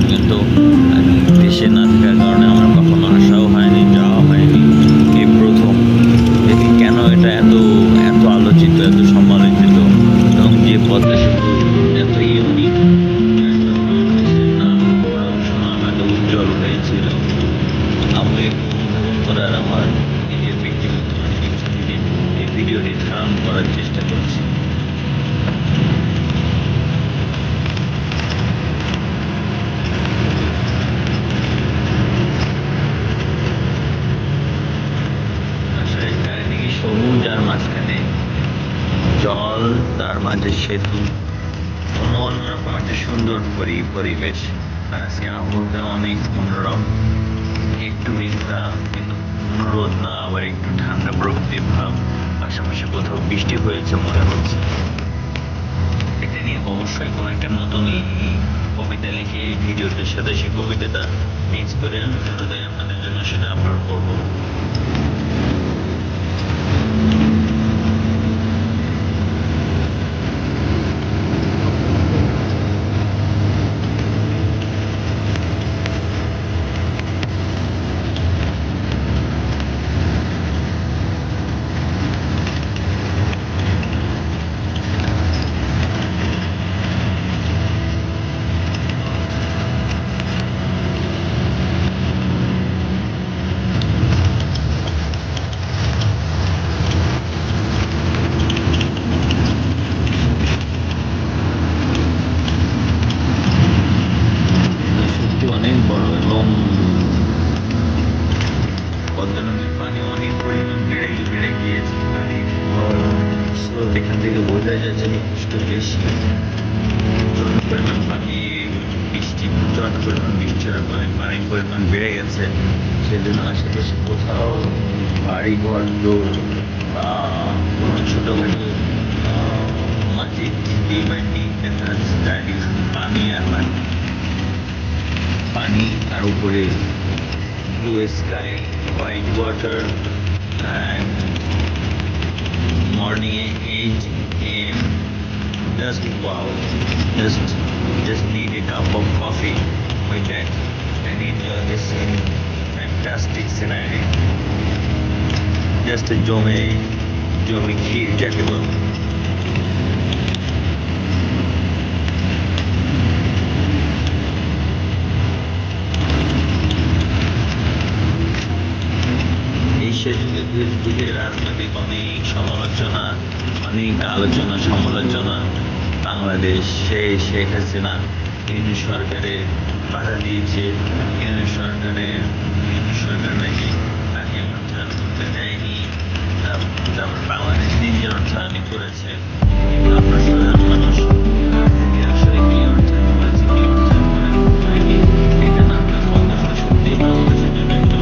কিন্তু দেশে না থাকার কারণে আমার কখনো আসাও হয়নি, যাওয়া হয়নি। এই প্রথম দেখি কেন এটা এত এত আলোচিত, এত সমালোচিত, এবং যে পদ্মা সেতু এত ইউনিক, এত বাংলাদেশের নাম সুনাম এত উজ্জ্বল হয়েছিল, আমি উপভোগ করার আমার নিজের ব্যক্তিগত ইচ্ছা থেকে এই ভিডিওটি ধারণ করার চেষ্টা করছি। সবুজ আর মাঝখানে জল, তার মাঝে সেতু, অন্যরকম একটা সুন্দর পরিবেশ। আজকে আবহাওয়াটা অনেক মনোরম, একটু মেঘলা কিন্তু রোদ না, আবার একটু ঠান্ডা প্রকৃতির ভাব, পাশাপাশি কোথাও বৃষ্টি হয়েছে মনে হচ্ছে। এটা নিয়ে অবশ্যই কোনো একটা নতুন কবিতা লিখে এই ভিডিওটার সাথে সেই কবিতাটা মিক্স করে আমি আপনাদের জন্য সেটা আপলোড করবো। অনেক বড় এবং পদ্মা নদীর পানি অনেক পরিমাণ বেড়ে গিয়েছে। স্রোত এখান থেকে বোঝা যাচ্ছে যথেষ্ট বেশি। পরিমাণ পানি বৃষ্টি, প্রচন্ড পরিমাণ বৃষ্টি হওয়ার ফলে পানির পরিমাণ বেড়ে গেছে। সেজন্য আশেপাশে কোথাও বাড়ি ঘর বা কোনো ছোটখাটো মাটির ডিমান্ডিং দেখা যাচ্ছে, চারিদিকে শুধু পানি আর পানি, পানি আর উপরে blue sky, white water, and morning 8 a.m. just wow, just need a cup of coffee with that and enjoy this fantastic scenery. Just a জমে ক্ষীর যাকে বলে। ফেসবুকে রাজনৈতিক অনেক সমালোচনা, অনেক আলোচনা সমালোচনা, বাংলাদেশ শেখ হাসিনা কেন্দ্রীয় সরকারের বাধা দিয়েছে, কেন্দ্রীয় সরকার নাকি তাকে অর্থায়ন করতে দেয়নি, তারপর বাংলাদেশ নিজে অর্থায়ন করেছে। কিন্তু আমরা সাধারণ মানুষ আসলে কি অর্থায়ন করেছে, কি অর্থায়ন করেনি এটা না আমরা সত্যি বাংলাদেশের জন্য একটা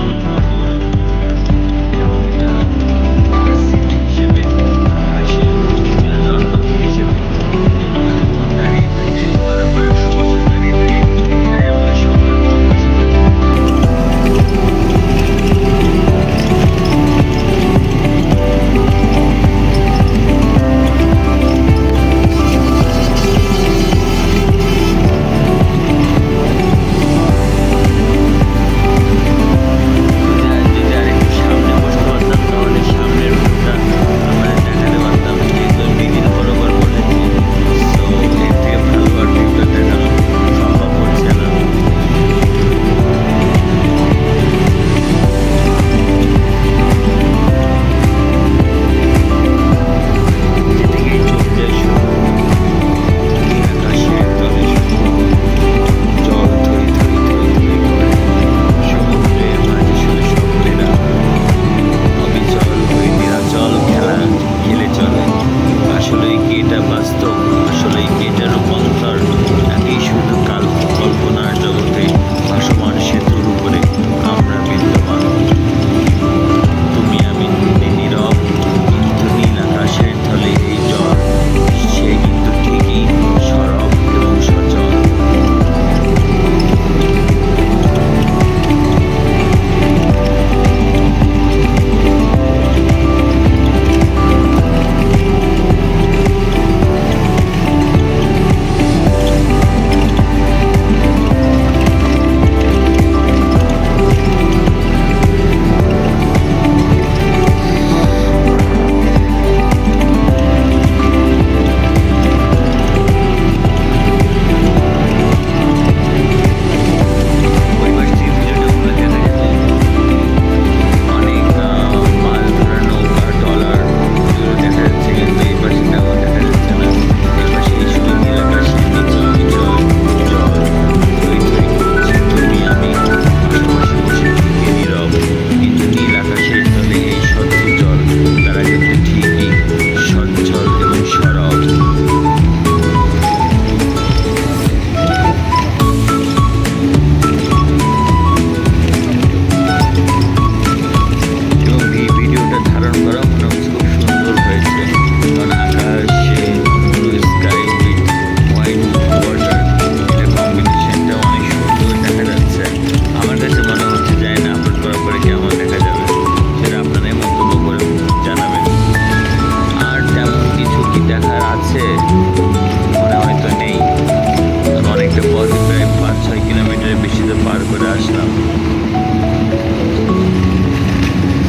যে পার করে আসলাম।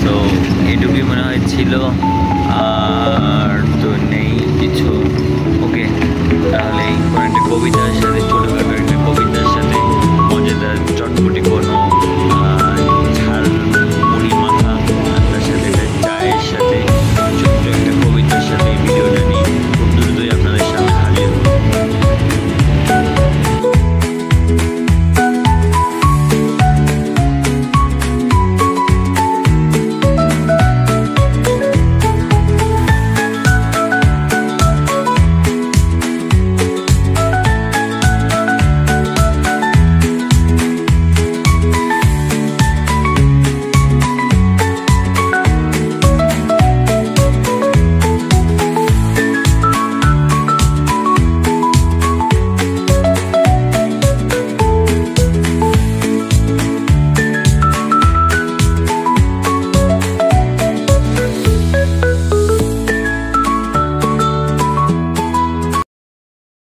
তো এটুকুই মনে হয় ছিল, আর তো নেই কিছু। ওকে, তাহলে কোনো একটা কবিতা